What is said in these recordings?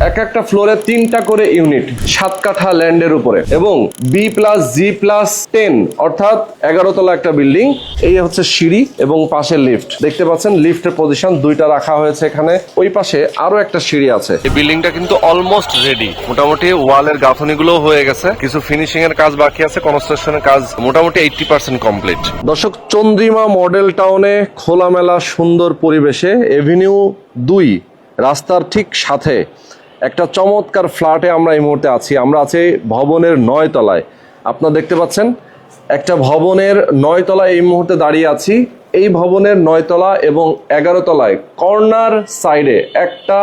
এক একটা ফ্লোরে 3টা করে ইউনিট, 7 কাঠা ল্যান্ডের উপরে, এবং B+G+10 অর্থাৎ 11 তলা একটা বিল্ডিং। এই হচ্ছে সিঁড়ি এবং পাশে লিফট দেখতে পাচ্ছেন। লিফটের পজিশন 2টা রাখা হয়েছে এখানে। ওই পাশে আরো একটা সিঁড়ি আছে। এই বিল্ডিংটা কিন্তু অলমোস্ট রেডি, মোটামুটি ওয়ালের গাঁথনিগুলো হয়ে গেছে, কিছু ফিনিশিং এর কাজ বাকি আছে, কনস্ট্রাকশনের কাজ মোটামুটি 80% কমপ্লিট। দর্শক, চন্দ্রিমা মডেল টাউনে খোলামেলা সুন্দর পরিবেশে এভিনিউ 2 রাস্তার ঠিক সাথে একটা চমৎকার ফ্ল্যাটে আমরা এই মুহূর্তে আছি। আমরা আছি ভবনের 9 তলায়। আপনারা দেখতে পাচ্ছেন একটা ভবনের 9 তলায় এই মুহূর্তে দাঁড়িয়ে আছি। এই ভবনের 9 তলা এবং 11 তলায় কর্নার সাইডে একটা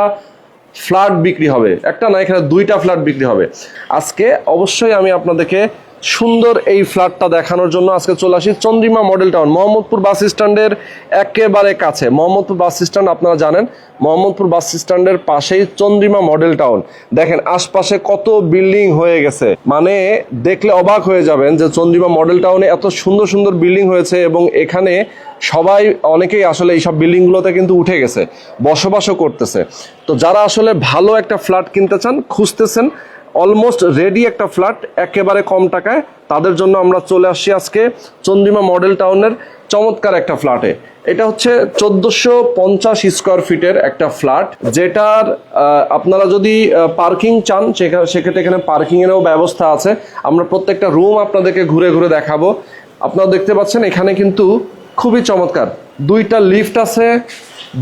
ফ্ল্যাট বিক্রি হবে। একটা না, এখানে 2টা ফ্ল্যাট বিক্রি হবে। আজকে অবশ্যই আমি আপনাদেরকে সুন্দর এই ফ্ল্যাটটা দেখানোর জন্য আজকে চলে আসি চন্দ্রিমা মডেল টাউন, মোহাম্মদপুর বাস স্ট্যান্ডের একেবারে কাছে। মোহাম্মদপুর বাস স্ট্যান্ড আপনারা জানেন, মোহাম্মদপুর বাস স্ট্যান্ডের পাশেই চন্দ্রিমা মডেল টাউন। দেখেন আশপাশে কত বিল্ডিং হয়ে গেছে, মানে দেখলে অবাক হয়ে যাবেন যে চন্দ্রিমা মডেল টাউনে এত সুন্দর সুন্দর বিল্ডিং হয়েছে, এবং এখানে সবাই অনেকেই আসলে এইসব বিল্ডিংগুলোতে কিন্তু উঠে গেছে, বসবাসও করতেছে। তো যারা আসলে ভালো একটা ফ্ল্যাট কিনতে চান, খুঁজতেছেন অলমোস্ট রেডি একটা ফ্ল্যাট একেবারে কম টাকায়, তাদের জন্য আমরা চলে আসছি আজকে চন্দ্রিমা মডেল টাউনের চমৎকার একটা ফ্ল্যাটে। এটা হচ্ছে 1450 স্কোয়ার ফিটের একটা ফ্ল্যাট, যেটার আপনারা যদি পার্কিং চান সেক্ষেত্রে এখানে পার্কিং এরও ব্যবস্থা আছে। আমরা প্রত্যেকটা রুম আপনাদেরকে ঘুরে ঘুরে দেখাবো। আপনারা দেখতে পাচ্ছেন এখানে কিন্তু খুবই চমৎকার 2টা লিফট আছে,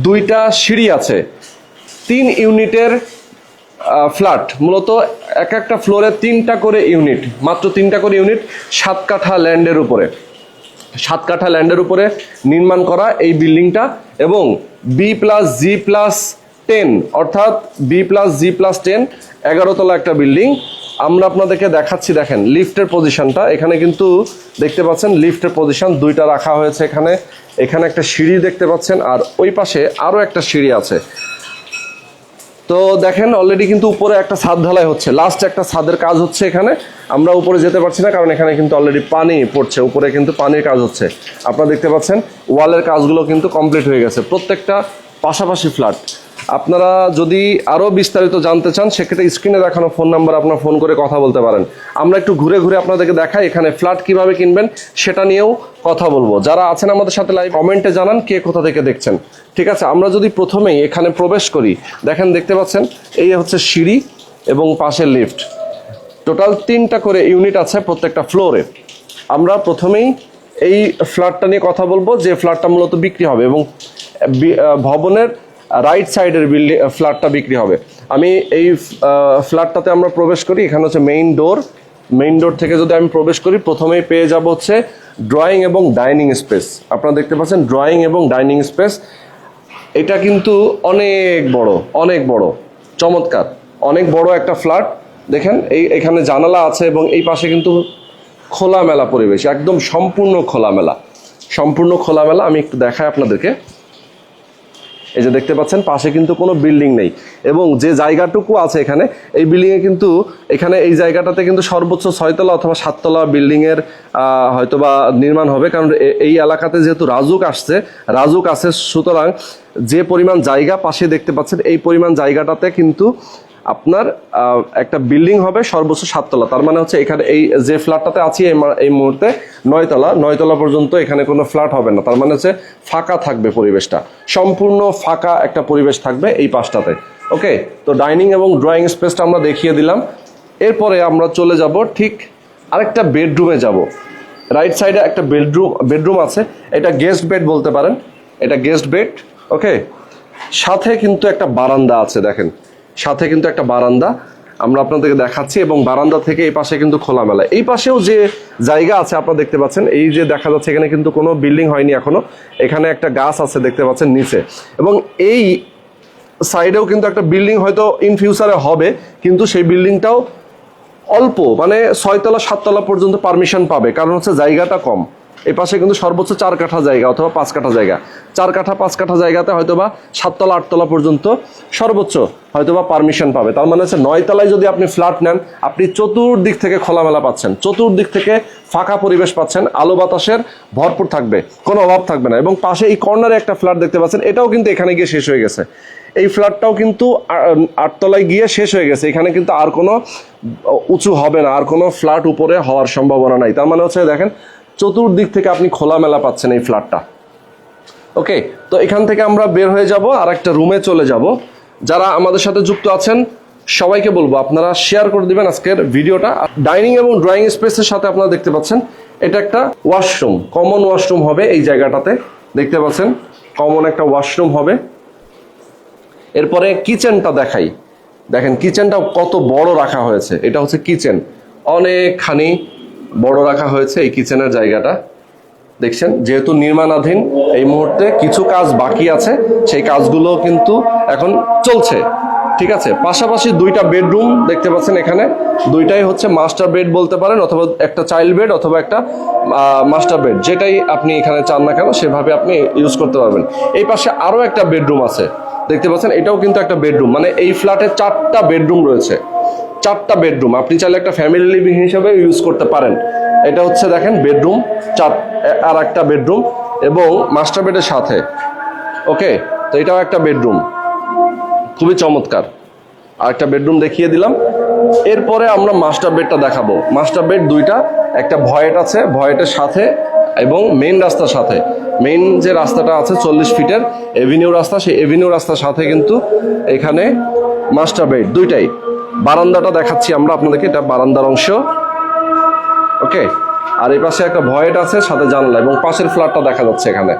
2টা সিঁড়ি আছে, 3 ইউনিটের ফ্ল্যাট। মূলত এক একটা ফ্লোরে 3টা করে ইউনিট, মাত্র 3টা করে ইউনিট, 7 কাঠা ল্যান্ডের উপরে, 7 কাঠা ল্যান্ডের উপরে নির্মাণ করা এই বিল্ডিংটা, এবং B+G+10 অর্থাৎ B+G+10 11 তলা একটা বিল্ডিং। আমরা আপনাদেরকে দেখাচ্ছি, দেখেন লিফটের পজিশনটা এখানে কিন্তু দেখতে পাচ্ছেন। লিফটের পজিশন 2টা রাখা হয়েছে এখানে। এখানে একটা সিঁড়ি দেখতে পাচ্ছেন, আর ওই পাশে আরো একটা সিঁড়ি আছে। তো দেখেন অলরেডি কিন্তু উপরে একটা ছাদ ঢালাই হচ্ছে, লাস্ট একটা ছাদের কাজ হচ্ছে এখানে। আমরা উপরে যেতে পারছি না কারণ এখানে কিন্তু অলরেডি পানি পড়ছে, উপরে কিন্তু পানির কাজ হচ্ছে। আপনারা দেখতে পাচ্ছেন ওয়ালের কাজগুলো কিন্তু কমপ্লিট হয়ে গেছে, প্রত্যেকটা পাশাপাশি ফ্ল্যাট। আপনারা যদি আরও বিস্তারিত জানতে চান সেক্ষেত্রে স্ক্রিনে দেখানো ফোন নাম্বার আপনারা ফোন করে কথা বলতে পারেন। আমরা একটু ঘুরে ঘুরে আপনাদেরকে দেখাই এখানে ফ্ল্যাট কিভাবে কিনবেন সেটা নিয়েও কথা বলবো। যারা আছেন আমাদের সাথে লাইভ, কমেন্টে জানান কে কোথা থেকে দেখছেন। ঠিক আছে, আমরা যদি প্রথমেই এখানে প্রবেশ করি, দেখেন দেখতে পাচ্ছেন এই হচ্ছে সিঁড়ি এবং পাশের লিফট। টোটাল 3টা করে ইউনিট আছে প্রত্যেকটা ফ্লোরে। আমরা প্রথমেই এই ফ্ল্যাটটা নিয়ে কথা বলবো, যে ফ্ল্যাটটা মূলত বিক্রি হবে, এবং ভবনের রাইট সাইডের ফ্ল্যাটটা বিক্রি হবে। আমি এই ফ্ল্যাটটাতে আমরা প্রবেশ করি। এখানে হচ্ছে মেইন ডোর। মেইন ডোর থেকে যদি আমি প্রবেশ করি, প্রথমেই পেয়ে যাব হচ্ছে ড্রয়িং এবং ডাইনিং স্পেস। আপনারা দেখতে পাচ্ছেন ড্রয়িং এবং ডাইনিং স্পেস। এটা কিন্তু অনেক বড় চমৎকার, অনেক বড় একটা ফ্ল্যাট। দেখেন এখানে জানালা আছে, এবং এই পাশে কিন্তু খোলামেলা পরিবেশ, একদম সম্পূর্ণ খোলামেলা। আমি একটু দেখাই আপনাদেরকে। এই যে দেখতে পাচ্ছেন পাশে কিন্তু কোনো বিল্ডিং নেই, এবং যে জায়গাটুকু আছে এখানে এই বিল্ডিংয়ে কিন্তু এখানে এই জায়গাটাতে কিন্তু সর্বোচ্চ 6 তলা অথবা 7 তলা বিল্ডিংয়ের হয়তোবা নির্মাণ হবে, কারণ এই এলাকাতে যেহেতু রাজুক আছে, সুতরাং যে পরিমাণ জায়গা পাশে দেখতে পাচ্ছেন এই পরিমাণ জায়গাটাতে কিন্তু আপনার একটা বিল্ডিং হবে সর্বোচ্চ 7 তলা। তার মানে হচ্ছে এখানে এই যে ফ্ল্যাটটাতে আছি এই মুহূর্তে 9 তলা পর্যন্ত এখানে কোনো ফ্ল্যাট হবে না। তার মানে হচ্ছে ফাঁকা থাকবে পরিবেশটা, সম্পূর্ণ ফাঁকা একটা পরিবেশ থাকবে এই পাশটাতে। ওকে, তো ডাইনিং এবং ড্রয়িং স্পেসটা আমরা দেখিয়ে দিলাম। এরপরে আমরা চলে যাব ঠিক আরেকটা বেডরুমে যাব। রাইট সাইডে একটা বেডরুম আছে, এটা গেস্ট বেড বলতে পারেন, এটা গেস্ট বেড। ওকে, সাথে কিন্তু একটা বারান্দা আছে, দেখেন সাথে কিন্তু একটা বারান্দা আমরা আপনাদেরকে দেখাচ্ছি, এবং বারান্দা থেকে এই পাশে কিন্তু খোলামেলা। এই পাশেও যে জায়গা আছে আপনারা দেখতে পাচ্ছেন, এই যে দেখা যাচ্ছে এখানে কিন্তু কোনো বিল্ডিং হয়নি এখনো। এখানে একটা গাছ আছে দেখতে পাচ্ছেন নিচে, এবং এই সাইডেও কিন্তু একটা বিল্ডিং হয়তো ইন ফিউচারে হবে, কিন্তু সেই বিল্ডিংটাও অল্প, মানে 6 তলা 7 তলা পর্যন্ত পারমিশন পাবে, কারণ হচ্ছে জায়গাটা কম। এই পাশে কিন্তু সর্বোচ্চ 4 কাঠা জায়গা অথবা 5 কাঠা জায়গা, 4 কাঠা 5 কাঠা জায়গাতে হয়তোবা 7 তলা 8 তলা পর্যন্ত সর্বোচ্চ হয়তোবা পারমিশন পাবে। তার মানে হচ্ছে 9 তলায় যদি আপনি ফ্ল্যাট নেন, আপনি চতুর্দিক থেকে খোলামেলা পাচ্ছেন, চতুর্দিক থেকে ফাঁকা পরিবেশ পাচ্ছেন, আলো বাতাসের ভরপুর থাকবে, কোনো অভাব থাকবে না। এবং পাশে এই কর্নারে একটা ফ্ল্যাট দেখতে পাচ্ছেন, এটাও কিন্তু এখানে গিয়ে শেষ হয়ে গেছে। এই ফ্ল্যাটটাও কিন্তু 8 তলায় গিয়ে শেষ হয়ে গেছে। এখানে কিন্তু আর কোনো উঁচু হবে না, আর কোনো ফ্ল্যাট উপরে হওয়ার সম্ভাবনা নাই। তার মানে হচ্ছে দেখেন চতুর্দিক থেকে আপনি খোলামেলা পাচ্ছেন এই ফ্ল্যাটটা। ওকে, তো এখান থেকে আমরা বের হয়ে যাব আর একটা রুমে চলে যাব। যারা আমাদের সাথে যুক্ত আছেন সবাইকে বলবো আপনারা শেয়ার করে দিবেন আজকের ভিডিওটা। ডাইনিং এবং ড্রয়িং স্পেসের সাথে আপনারা দেখতে পাচ্ছেন এটা একটা ওয়াশরুম, কমন ওয়াশরুম হবে এই জায়গাটাতে, দেখতে পাচ্ছেন কমন একটা ওয়াশরুম হবে। এরপরে কিচেনটা দেখাই, দেখেন কিচেনটা কত বড় রাখা হয়েছে। এটা হচ্ছে কিচেন, অনেকখানি বড় রাখা হয়েছে এই কিচেনের জায়গাটা। দেখছেন যেহেতু নির্মাণাধীন, এই মুহূর্তে কিছু কাজ বাকি আছে, সেই কাজগুলো কিন্তু এখন চলছে। ঠিক আছে, পাশাপাশি 2টা বেডরুম দেখতে পাচ্ছেন এখানে, 2টাই হচ্ছে মাস্টার বেড বলতে পারেন, অথবা একটা চাইল্ড বেড অথবা একটা মাস্টার বেড, যেটাই আপনি এখানে চান না কেন সেভাবে আপনি ইউজ করতে পারবেন। এই পাশে আরও একটা বেডরুম আছে দেখতে পাচ্ছেন, এটাও কিন্তু একটা বেডরুম, মানে এই ফ্ল্যাটে 4টা বেডরুম রয়েছে, 4টা বেডরুম আপনি চাইলে একটা ফ্যামিলি লিভিং হিসেবে ইউজ করতে পারেন। এটা হচ্ছে দেখেন বেডরুম, আর একটা বেডরুম এবং মাস্টার বেডের সাথে। ওকে, তো এটাও একটা বেডরুম, খুবই চমৎকার। আর একটা বেডরুম দেখিয়ে দিলাম। এরপরে আমরা মাস্টার বেডটা দেখাবো। মাস্টার বেড 2টা, একটা ভয়েট আছে, ভয়েটের সাথে এবং মেইন রাস্তার সাথে। মেইন যে রাস্তাটা আছে 40 ফিটের এভিনিউ রাস্তা, সেই এভিনিউ রাস্তার সাথে কিন্তু এখানে মাস্টার বেড 2টাই। বারান্দাটা দেখাচ্ছি আমরা আপনাদেরকে, এটা বারান্দার অংশ। ওকে, আর এই পাশে একটা ভয়েট আছে সাথে জানালা, এবং পাশের ফ্ল্যাটটা দেখা যাচ্ছে এখানে।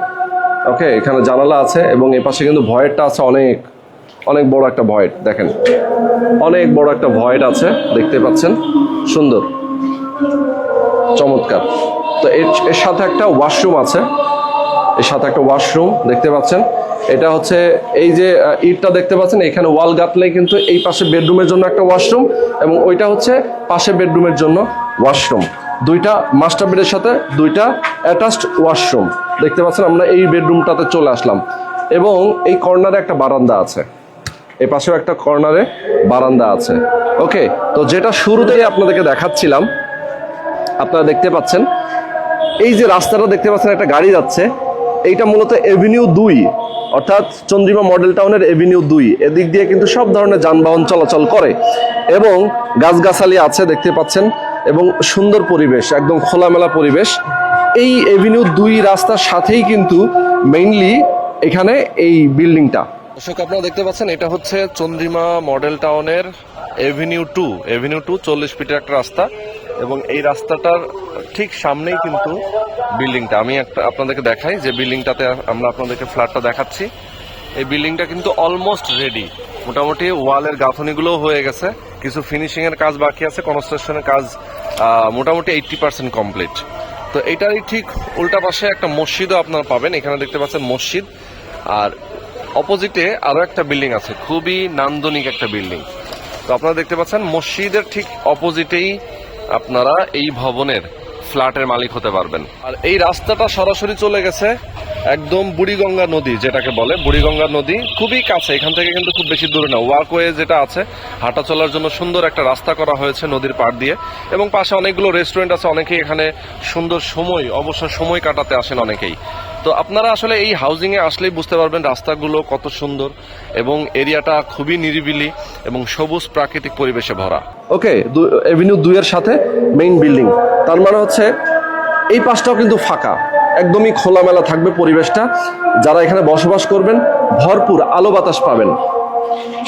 ওকে, এখানে জানালা আছে এবং এই পাশে কিন্তু ভয়েটটা আছে, অনেক অনেক বড় একটা ভয়েট, দেখেন অনেক বড় একটা ভয়েট আছে, দেখতে পাচ্ছেন, সুন্দর চমৎকার। তো এর সাথে একটা ওয়াশরুম আছে, এর সাথে একটা ওয়াশরুম দেখতে পাচ্ছেন। এটা হচ্ছে এই যে ইটটা দেখতে পাচ্ছেন, এখানে ওয়াল গাঁথলেই কিন্তু এই পাশে বেডরুমের জন্য একটা ওয়াশরুম এবং ওইটা হচ্ছে পাশে বেডরুমের জন্য ওয়াশরুম। 2টা মাস্টার বেডের সাথে 2টা অ্যাটাচড ওয়াশরুম দেখতে পাচ্ছেন। আমরা এই বেডরুমটাতে চলে আসলাম এবং এই কর্নারে একটা বারান্দা আছে, এই পাশেও একটা কর্নারে বারান্দা আছে। ওকে, তো যেটা শুরুতেই আপনাদেরকে দেখাচ্ছিলাম, আপনারা দেখতে পাচ্ছেন এই যে রাস্তাটা দেখতে পাচ্ছেন, একটা গাড়ি যাচ্ছে, এইটা মূলত এভিনিউ 2, অর্থাৎ চন্দ্রিমা মডেল টাউনের এভিনিউ 2। এদিক দিয়ে কিন্তু সব ধরনের যানবাহন চলাচল করে এবং গাছগাছালি আছে দেখতে পাচ্ছেন, এবং সুন্দর পরিবেশ, একদম খোলামেলা পরিবেশ। এই এভিনিউ 2 রাস্তার সাথেই কিন্তু মেইনলি এখানে এই বিল্ডিংটা। দর্শক আপনারা দেখতে পাচ্ছেন এটা হচ্ছে চন্দ্রিমা মডেল টাউনের এভিনিউ 2। এভিনিউ 2 40 ফিটের একটা রাস্তা এবং এই রাস্তাটার ঠিক সামনেই কিন্তু বিল্ডিংটা। আমি আপনাদেরকে দেখাই যে বিল্ডিংটাতে আমরা আপনাদেরকে ফ্ল্যাটটা দেখাচ্ছি। এই বিল্ডিংটা কিন্তু অলমোস্ট রেডি, মোটামুটি ওয়ালের গাঁথনিগুলোও হয়ে গেছে, কিছু ফিনিশিং এর কাজ বাকি আছে, কনস্ট্রাকশনের কাজ মোটামুটি 80% কমপ্লিট। তো এটারই ঠিক উল্টা পাশে একটা মসজিদও আপনারা পাবেন, এখানে দেখতে পাচ্ছেন মসজিদ। আর অপোজিটে আরো একটা বিল্ডিং আছে, খুবই নান্দনিক একটা বিল্ডিং। তো আপনারা দেখতে পাচ্ছেন মসজিদের ঠিক অপোজিটেই আপনারা এই ভবনের ফ্ল্যাটের মালিক হতে পারবেন। আর এই রাস্তাটা সরাসরি চলে গেছে একদম বুড়িগঙ্গা নদী, যেটাকে বলে বুড়িগঙ্গা নদী, খুবই কাছে, এখান থেকে কিন্তু খুব বেশি দূরে না। ওয়াকওয়ে যেটা আছে, হাঁটা চলার জন্য সুন্দর একটা রাস্তা করা হয়েছে নদীর পাড় দিয়ে, এবং পাশে অনেকগুলো রেস্টুরেন্ট আছে, অনেকেই এখানে সুন্দর সময় অবসর সময় কাটাতে আসেন অনেকেই। তো আপনারা আসলে এই হাউজিংয়ে আসলেই বুঝতে পারবেন রাস্তাগুলো কত সুন্দর এবং এরিয়াটা খুবই নিরিবিলি এবং সবুজ প্রাকৃতিক পরিবেশে ভরা। ওকে, এভিনিউ 2 এর সাথে মেইন বিল্ডিং, তার মানে হচ্ছে এই পাশটাও কিন্তু ফাঁকা, একদমই খোলামেলা থাকবে পরিবেশটা। যারা এখানে বসবাস করবেন ভরপুর আলো বাতাস পাবেন।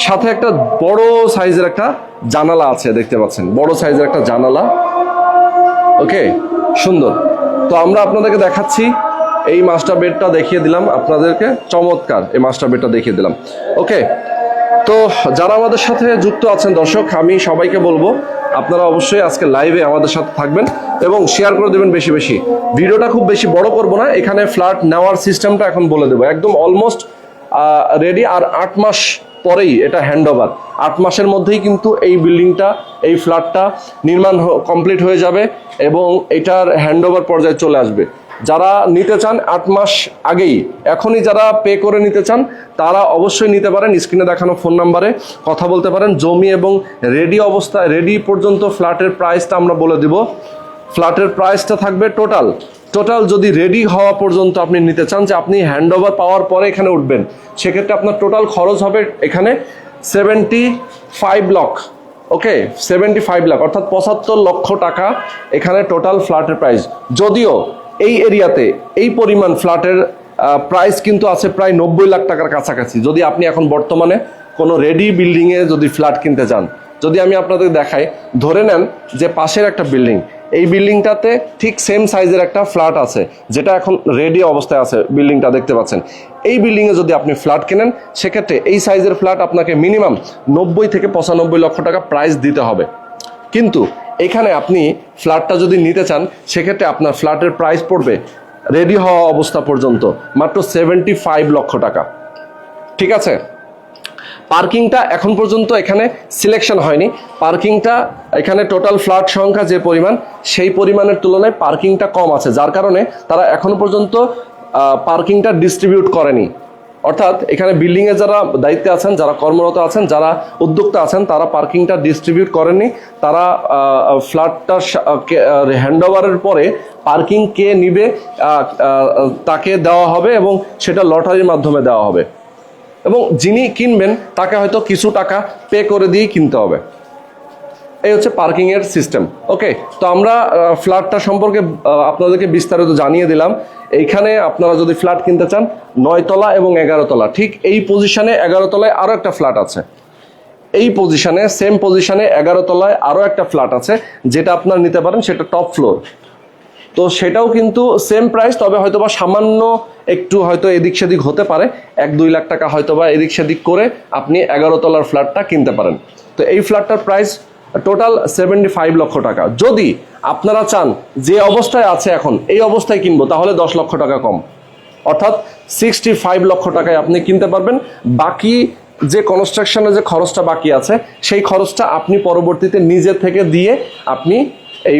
সাথে একটা বড় সাইজের একটা জানালা আছে, দেখতে পাচ্ছেন বড় সাইজের একটা জানালা। ওকে, সুন্দর। তো আমরা আপনাদেরকে দেখাচ্ছি এই মাস্টার বেডটা দেখিয়ে দিলাম আপনাদেরকে, চমৎকার এই মাস্টার বেডটা দেখিয়ে দিলাম। ওকে, তো যারা আমাদের সাথে যুক্ত আছেন দর্শক, আমি সবাইকে বলবো আপনারা অবশ্যই আজকে লাইভে আমাদের সাথে থাকবেন এবং শেয়ার করে দেবেন বেশি বেশি। ভিডিওটা খুব বেশি বড় করব না, এখানে ফ্ল্যাট নেওয়ার সিস্টেমটা এখন বলে দেবো। একদম অলমোস্ট রেডি, আর 8 মাস পরেই এটা হ্যান্ডওভার। 8 মাসের মধ্যেই কিন্তু এই বিল্ডিংটা, এই ফ্ল্যাটটা নির্মাণ কমপ্লিট হয়ে যাবে এবং এটার হ্যান্ডওভার পর্যায়ে চলে আসবে। যারা নিতে চান 8 মাস আগেই, এখনই যারা পে করে নিতে চান তারা অবশ্যই নিতে পারেন। স্ক্রিনে দেখানো ফোন নাম্বারে কথা বলতে পারেন। জমি এবং রেডি অবস্থায়, রেডি পর্যন্ত ফ্ল্যাটের প্রাইসটা আমরা বলে দিব। ফ্ল্যাটের প্রাইসটা থাকবে টোটাল যদি রেডি হওয়া পর্যন্ত আপনি নিতে চান, যে আপনি হ্যান্ডওভার পাওয়ার পরে এখানে উঠবেন, সেক্ষেত্রে আপনার টোটাল খরচ হবে এখানে 75 লাখ। ওকে, 75 লাখ অর্থাৎ 75 লক্ষ টাকা এখানে টোটাল ফ্ল্যাটের প্রাইস। যদিও এই এরিয়াতে এই পরিমাণ ফ্ল্যাটের প্রাইস কিন্তু আছে প্রায় 90 লাখ টাকার কাছাকাছি, যদি আপনি এখন বর্তমানে কোনো রেডি বিল্ডিংয়ে যদি ফ্ল্যাট কিনতে চান। যদি আমি আপনাদের দেখাই, ধরে নেন যে পাশের একটা বিল্ডিং, এই বিল্ডিংটাতে ঠিক সেম সাইজের একটা ফ্ল্যাট আছে, যেটা এখন রেডি অবস্থায় আছে, বিল্ডিংটা দেখতে পাচ্ছেন। এই বিল্ডিংয়ে যদি আপনি ফ্ল্যাট কেনেন, সেক্ষেত্রে এই সাইজের ফ্ল্যাট আপনাকে মিনিমাম 90 থেকে 95 লক্ষ টাকা প্রাইস দিতে হবে। কিন্তু এখানে আপনি ফ্ল্যাটটা যদি নিতে চান, সেক্ষেত্রে আপনার ফ্ল্যাটের প্রাইস পড়বে রেডি হওয়া অবস্থা পর্যন্ত মাত্র 75 লক্ষ টাকা। ঠিক আছে, পার্কিংটা এখন পর্যন্ত এখানে সিলেকশন হয়নি। পার্কিংটা এখানে টোটাল ফ্ল্যাট সংখ্যা যে পরিমাণ, সেই পরিমাণের তুলনায় পার্কিংটা কম আছে, যার কারণে তারা এখন পর্যন্ত পার্কিংটা ডিস্ট্রিবিউট করেনি। অর্থাৎ এখানে বিল্ডিংয়ে যারা দায়িত্বে আছেন, যারা কর্মরত আছেন, যারা উদ্যোক্তা আছেন, তারা পার্কিংটা ডিস্ট্রিবিউট করেননি। তারা ফ্ল্যাটটা হ্যান্ডওভারের পরে পার্কিং কে নিবে তাকে দেওয়া হবে, এবং সেটা লটারির মাধ্যমে দেওয়া হবে, এবং যিনি কিনবেন তাকে হয়তো কিছু টাকা পে করে দিয়েই কিনতে হবে। এই হচ্ছে পার্কিংয়ের সিস্টেম। ওকে, তো আমরা ফ্ল্যাটটা সম্পর্কে আপনাদেরকে বিস্তারিত জানিয়ে দিলাম। এইখানে আপনারা যদি ফ্ল্যাট কিনতে চান, 9 তলা এবং 11 তলা, ঠিক এই পজিশনে 11 তলায় আরও একটা ফ্ল্যাট আছে। এই পজিশনে, সেম পজিশনে 11 তলায় আরও একটা ফ্ল্যাট আছে, যেটা আপনারা নিতে পারেন, সেটা টপ ফ্লোর। তো সেটাও কিন্তু সেম প্রাইস, তবে হয়তোবা সামান্য একটু হয়তো এদিক সেদিক হতে পারে, 1-2 লাখ টাকা হয়তোবা এদিক সেদিক করে আপনি 11 তলার ফ্ল্যাটটা কিনতে পারেন। তো এই ফ্ল্যাটটার প্রাইস টোটাল 75 লক্ষ টাকা। যদি আপনারা চান যে অবস্থায় আছে এখন এই অবস্থায় কিনবো, তাহলে 10 লক্ষ টাকা কম, অর্থাৎ 65 লক্ষ টাকায় আপনি কিনতে পারবেন। বাকি যে কনস্ট্রাকশনের যে খরচটা বাকি আছে, সেই খরচটা আপনি পরবর্তীতে নিজে থেকে দিয়ে আপনি এই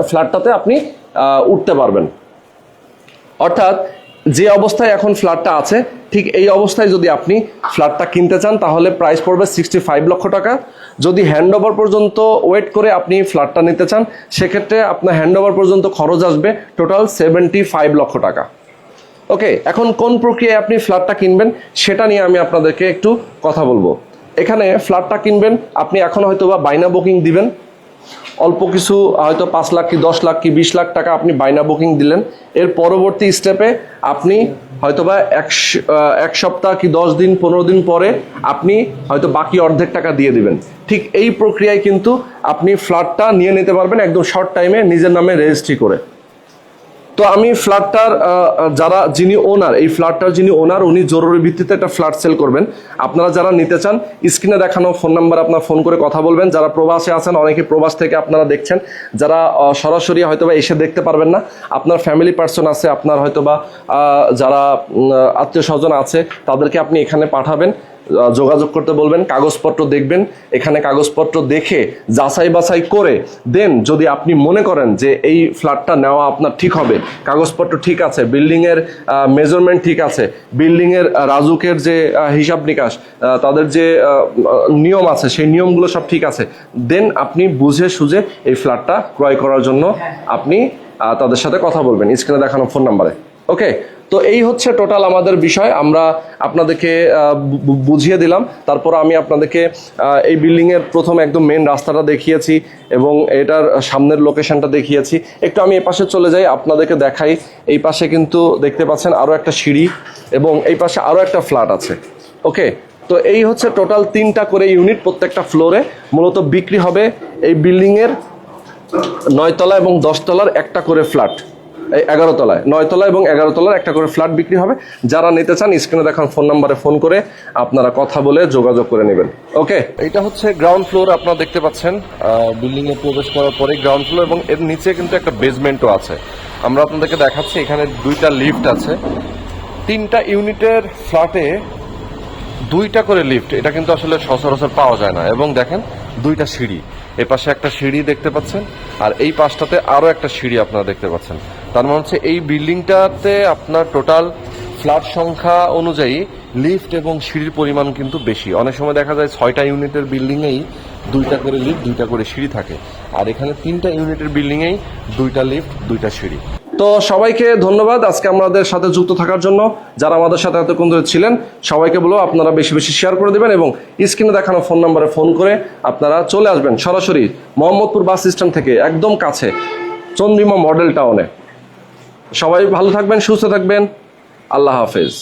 ফ্ল্যাটটাতে আপনি উঠতে পারবেন। অর্থাৎ যে অবস্থায় এখন ফ্ল্যাটটা আছে, ঠিক এই অবস্থায় যদি আপনি ফ্ল্যাটটা কিনতে চান, তাহলে প্রাইস পড়বে 65 লক্ষ টাকা। যদি হ্যান্ডওভার পর্যন্ত ওয়েট করে আপনি ফ্ল্যাটটা নিতে চান, সেক্ষেত্রে আপনার হ্যান্ডওভার পর্যন্ত খরচ আসবে টোটাল 75 লক্ষ টাকা। ওকে, এখন কোন প্রক্রিয়ায় আপনি ফ্ল্যাটটা কিনবেন সেটা নিয়ে আমি আপনাদেরকে একটু কথা বলবো। এখানে ফ্ল্যাটটা কিনবেন, আপনি এখন হয়তো বা বায়না বুকিং দিবেন, অল্প কিছু হয়তো 5 লাখ কি 10 লাখ কি 20 লাখ টাকা আপনি বায়না বুকিং দিলেন। এর পরবর্তী স্টেপে আপনি হয়তোবা এক সপ্তাহ কি 10 দিন 15 দিন পরে আপনি হয়তো বাকি অর্ধেক টাকা দিয়ে দিবেন। ঠিক এই প্রক্রিয়ায় কিন্তু আপনি ফ্ল্যাটটা নিয়ে নিতে পারবেন একদম শর্ট টাইমে নিজের নামে রেজিস্ট্রি করে। তো আমি ফ্ল্যাটটার যিনি ওনার, এই ফ্ল্যাটটার যিনি ওনার, উনি জরুরি ভিত্তিতে একটা ফ্ল্যাট সেল করবেন। আপনারা যারা নিতে চান, স্ক্রিনে দেখানো ফোন নাম্বার আপনার ফোন করে কথা বলবেন। যারা প্রবাসে আছেন, অনেকে প্রবাস থেকে আপনারা দেখছেন, যারা সরাসরি হয়তোবা এসে দেখতে পারবেন না, আপনার ফ্যামিলি পার্সন আছে, আপনার হয়তোবা যারা আত্মীয় স্বজন আছে, তাদেরকে আপনি এখানে পাঠাবেন, যোগাযোগ করতে বলবেন, কাগজপত্র দেখবেন। এখানে কাগজপত্র দেখে যাচাই বাছাই করে দেন, যদি আপনি মনে করেন যে এই ফ্ল্যাটটা নেওয়া আপনার ঠিক হবে, কাগজপত্র ঠিক আছে, বিল্ডিংয়ের মেজারমেন্ট ঠিক আছে, বিল্ডিংয়ের রাজুকের যে হিসাব নিকাশ, তাদের যে নিয়ম আছে, সেই নিয়মগুলো সব ঠিক আছে, দেন আপনি বুঝে সুঝে এই ফ্ল্যাটটা ক্রয় করার জন্য আপনি তাদের সাথে কথা বলবেন স্ক্রিনে দেখানো ফোন নাম্বারে। ওকে, তো এই হচ্ছে টোটাল আমাদের বিষয়। আমরা আপনাদেরকে বুঝিয়ে দিলাম, তারপর আমি আপনাদেরকে এই বিল্ডিংয়ের প্রথম একদম মেন রাস্তাটা দেখিয়েছি এবং এটার সামনের লোকেশনটা দেখিয়েছি। একটু আমি এই পাশে চলে যাই, আপনাদেরকে দেখাই। এই পাশে কিন্তু দেখতে পাচ্ছেন আরও একটা সিঁড়ি এবং এই পাশে আরও একটা ফ্ল্যাট আছে। ওকে, তো এই হচ্ছে টোটাল 3টা করে ইউনিট, প্রত্যেকটা ফ্লোরে মূলত বিক্রি হবে এই বিল্ডিংয়ের 9 তলা এবং 10 তলার একটা করে ফ্ল্যাট। এই 11 তলায় 9 তলা এবং 11 তলার একটা করে ফ্ল্যাট বিক্রি হবে। যারা নিতে চান স্ক্রিনে দেখান ফোন নাম্বারে ফোন করে আপনারা কথা বলে যোগাযোগ করে নেবেন। ওকে, এটা হচ্ছে গ্রাউন্ড ফ্লোর, আপনারা দেখতে পাচ্ছেন বিল্ডিং এ প্রবেশ করার পরে গ্রাউন্ড ফ্লোর এবং এর নিচে কিন্তু একটা বেসমেন্টও আছে। আমরা আপনাদেরকে দেখাচ্ছি, এখানে 2টা লিফট আছে। 3টা ইউনিটের ফ্ল্যাটে 2টা করে লিফট, এটা কিন্তু আসলে সচরাচর পাওয়া যায় না। এবং দেখেন 2টা সিঁড়ি, এ পাশে একটা সিঁড়ি দেখতে পাচ্ছেন আর এই পাশটাতে আরো একটা সিঁড়ি আপনারা দেখতে পাচ্ছেন। তার মানে হচ্ছে এই বিল্ডিংটাতে আপনার টোটাল ফ্ল্যাট সংখ্যা অনুযায়ী লিফট এবং সিঁড়ির পরিমাণ কিন্তু বেশি। অনেক সময় দেখা যায় 6টা ইউনিটের বিল্ডিংয়েই 2টা করে লিফট 2টা করে সিঁড়ি থাকে, আর এখানে 3টা ইউনিটের বিল্ডিংয়েই 2টা লিফট 2টা সিঁড়ি। তো সবাইকে ধন্যবাদ আজকে আমাদের সাথে যুক্ত থাকার জন্য। যারা আমাদের সাথে এতক্ষণ ধরে ছিলেন সবাইকে বলবো আপনারা বেশি বেশি শেয়ার করে দেবেন এবং স্ক্রিনে দেখানো ফোন নাম্বারে ফোন করে আপনারা চলে আসবেন সরাসরি মোহাম্মদপুর বাস স্ট্যান্ড থেকে একদম কাছে চন্দ্রিমা মডেল টাউনে। সবাই ভালো থাকবেন, সুস্থ থাকবেন, আল্লাহ হাফেজ।